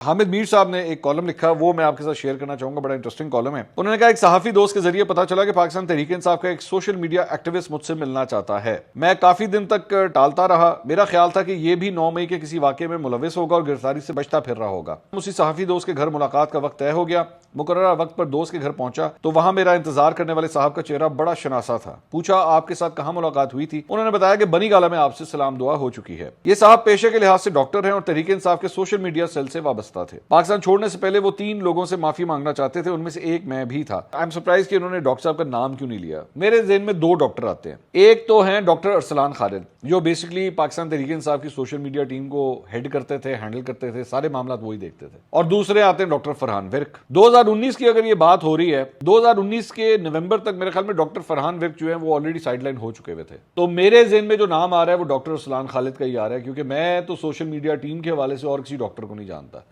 हामिद मीर साहब ने एक कॉलम लिखा, वो मैं आपके साथ शेयर करना चाहूंगा। बड़ा इंटरेस्टिंग कॉलम है। उन्होंने कहा, एक सहाफी दोस्त के जरिए पता चला कि पाकिस्तान तहरीक इंसाफ का एक सोशल मीडिया एक्टिविस्ट मुझसे मिलना चाहता है। मैं काफी दिन तक टालता रहा। मेरा ख्याल था कि यह भी 9 मई के किसी वाकये में मुलविस होगा और गिरफ्तारी से बचता फिर रहा होगा। उसी सहाफी दोस्त के घर मुलाकात का वक्त तय हो गया। मुकर्ररा वक्त पर दोस्त के घर पहुंचा तो वहां मेरा इंतजार करने वाले साहब का चेहरा बड़ा शनासा था। पूछा, आपके साथ कहां मुलाकात हुई थी? उन्होंने बताया कि बनी गाला में आपसे सलाम दुआ हो चुकी है। ये साहब पेशे के लिहाज से डॉक्टर हैं और तहरीक इंसाफ के सोशल मीडिया सेल से वाबस्ता थे। पाकिस्तान छोड़ने से पहले वो 3 लोगों से माफी मांगना चाहते थे, उनमें से एक मैं भी था। आई एम सरप्राइज कि उन्होंने डॉक्टर साहब का नाम क्यों नहीं लिया। मेरे ज़हन में 2 डॉक्टर आते हैं। एक तो हैं डॉक्टर अरसलान खालिद, जो बेसिकली पाकिस्तान तहरीक इंसाफ की सोशल मीडिया टीम को हेड करते थे, हैंडल करते थे, सारे मामला वही देखते थे। और दूसरे आते हैं डॉक्टर फरहान विर्क। 2019 की अगर ये बात हो रही है, 2019 के नवंबर तक मेरे ख्याल में डॉक्टर फरहान विर्क जो है वो ऑलरेडी साइडलाइन हो चुके हुए थे। तो मेरे ज़हन में जो नाम आ रहा है वो डॉक्टर अरसलान खालिद का ही आ रहा है, क्योंकि मैं तो सोशल मीडिया टीम के हवाले से और किसी डॉक्टर को नहीं जानता।